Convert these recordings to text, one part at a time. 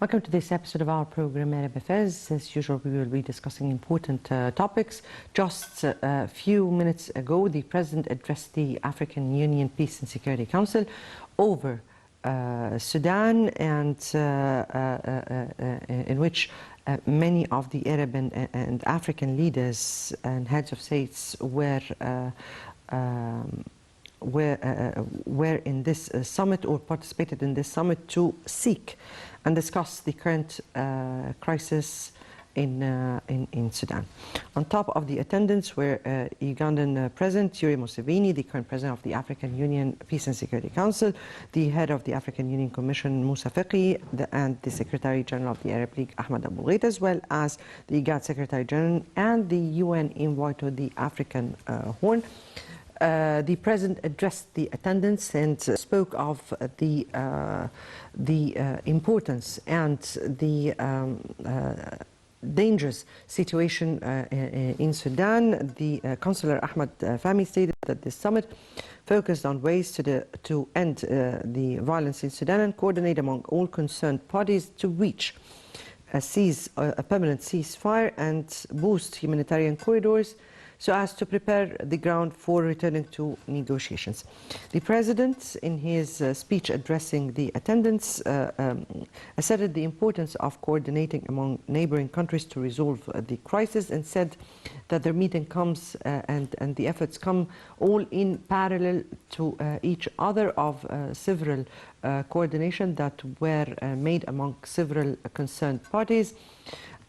Welcome to this episode of our program, Arab Affairs. As usual, we will be discussing important topics. Just a few minutes ago, the President addressed the African Union Peace and Security Council over Sudan, and in which many of the Arab and African leaders and heads of states were in this summit, or participated in this summit, to seek and discuss the current crisis in Sudan. On top of the attendance were Ugandan President Yoweri Museveni, the current President of the African Union Peace and Security Council, the head of the African Union Commission Moussa Faki, and the Secretary General of the Arab League Ahmed Abul Gheit, as well as the IGAD Secretary General and the UN envoy to the African Horn. The President addressed the attendance and spoke of the importance and the dangerous situation in Sudan. The Councillor Ahmed Fahmy stated that this summit focused on ways to end the violence in Sudan and coordinate among all concerned parties to reach a permanent ceasefire and boost humanitarian corridors, so as to prepare the ground for returning to negotiations. The President, in his speech addressing the attendance, asserted the importance of coordinating among neighboring countries to resolve the crisis, and said that their meeting comes and the efforts come all in parallel to each other, of several coordination that were made among several concerned parties,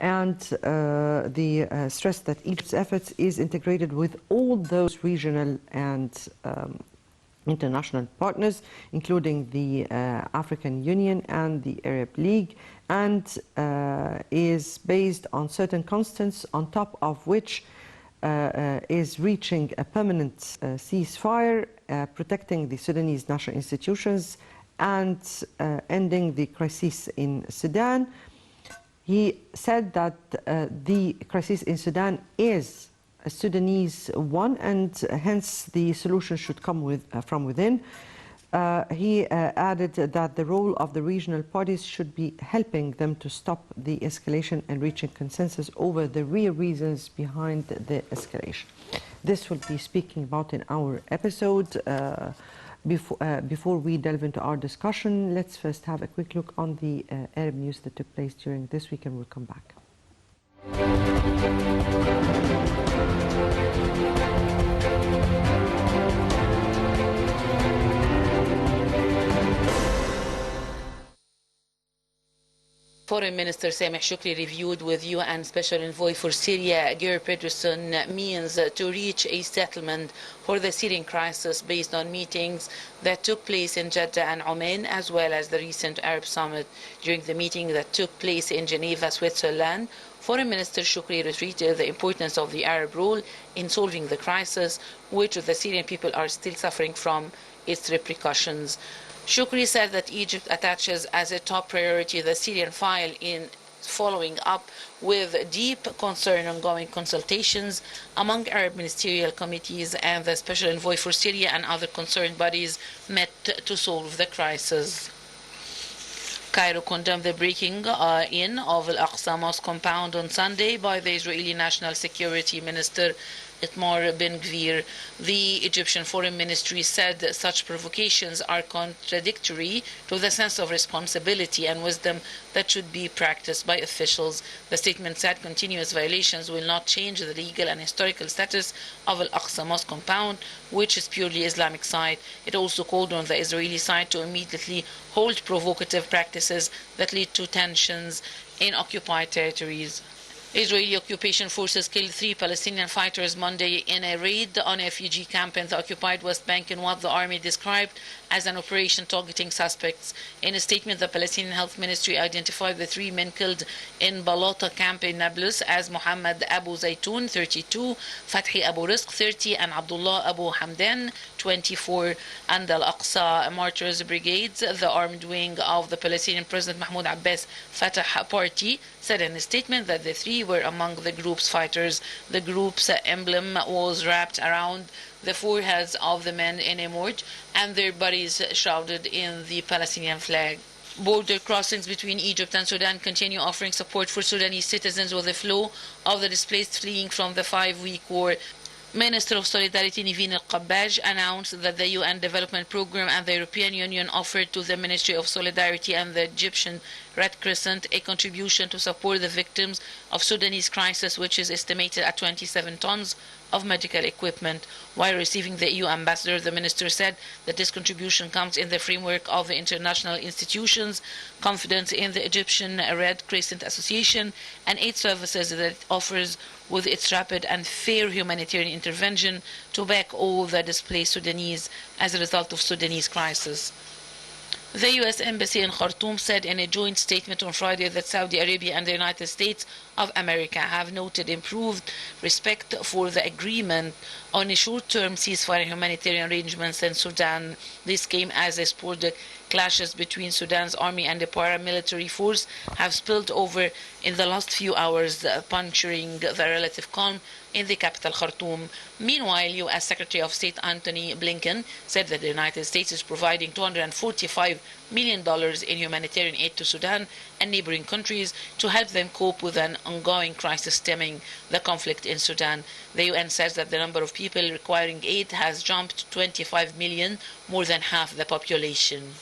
and the stress that each efforts is integrated with all those regional and international partners, including the African Union and the Arab League, and is based on certain constants, on top of which is reaching a permanent ceasefire, protecting the Sudanese national institutions, and ending the crisis in Sudan. He said that the crisis in Sudan is a Sudanese one, and hence the solution should come from within. He added that the role of the regional parties should be helping them to stop the escalation and reaching consensus over the real reasons behind the escalation. This we'll be speaking about in our episode. Before we delve into our discussion, let's first have a quick look on the Arab news that took place during this week, and we'll come back. Foreign Minister Sameh Shoukry reviewed with UN Special Envoy for Syria, Geir Pedersen, means to reach a settlement for the Syrian crisis based on meetings that took place in Jeddah and Oman, as well as the recent Arab Summit. During the meeting that took place in Geneva, Switzerland, Foreign Minister Shoukry reiterated the importance of the Arab role in solving the crisis, which the Syrian people are still suffering from its repercussions. Shoukry said that Egypt attaches as a top priority the Syrian file, in following up with deep concern ongoing consultations among Arab ministerial committees, and the Special Envoy for Syria and other concerned bodies met to solve the crisis. Cairo condemned the breaking in of Al-Aqsa Mosque compound on Sunday by the Israeli National Security Minister Itamar Ben-Gvir. The Egyptian Foreign Ministry said that such provocations are contradictory to the sense of responsibility and wisdom that should be practiced by officials. The statement said continuous violations will not change the legal and historical status of Al-Aqsa Mosque compound, which is purely Islamic site. It also called on the Israeli side to immediately halt provocative practices that lead to tensions in occupied territories. Israeli occupation forces killed 3 Palestinian fighters Monday in a raid on a refugee camp in the occupied West Bank in what the army described as an operation targeting suspects. In a statement, the Palestinian Health Ministry identified the 3 men killed in Balata camp in Nablus as Mohammed Abu Zaytoun, 32, Fathi Abu Rizq, 30, and Abdullah Abu Hamdan, 24. And Al-Aqsa Martyrs Brigades, the armed wing of the Palestinian President Mahmoud Abbas Fatah Party, said in a statement that the 3 were among the group's fighters. The group's emblem was wrapped around the foreheads of the men in a morgue, and their bodies shrouded in the Palestinian flag. Border crossings between Egypt and Sudan continue offering support for Sudanese citizens with the flow of the displaced fleeing from the 5-week war. Minister of Solidarity Niveen Al-Qabbaj announced that the UN Development Programme and the European Union offered to the Ministry of Solidarity and the Egyptian Red Crescent a contribution to support the victims of Sudanese crisis, which is estimated at 27 tons of medical equipment. While receiving the EU ambassador, the minister said that this contribution comes in the framework of the international institutions, confidence in the Egyptian Red Crescent Association, and aid services that it offers with its rapid and fair humanitarian intervention to back all the displaced Sudanese as a result of Sudanese crisis. The U.S. Embassy in Khartoum said in a joint statement on Friday that Saudi Arabia and the United States of America have noted improved respect for the agreement on a short-term ceasefire and humanitarian arrangements in Sudan. This came as sporadic clashes between Sudan's army and the paramilitary force have spilled over in the last few hours, puncturing the relative calm in the capital Khartoum. Meanwhile, U.S. Secretary of State Antony Blinken said that the United States is providing $245 million in humanitarian aid to Sudan and neighboring countries to help them cope with an ongoing crisis stemming the conflict in Sudan. The UN says that the number of people requiring aid has jumped to 25 million, more than half the population.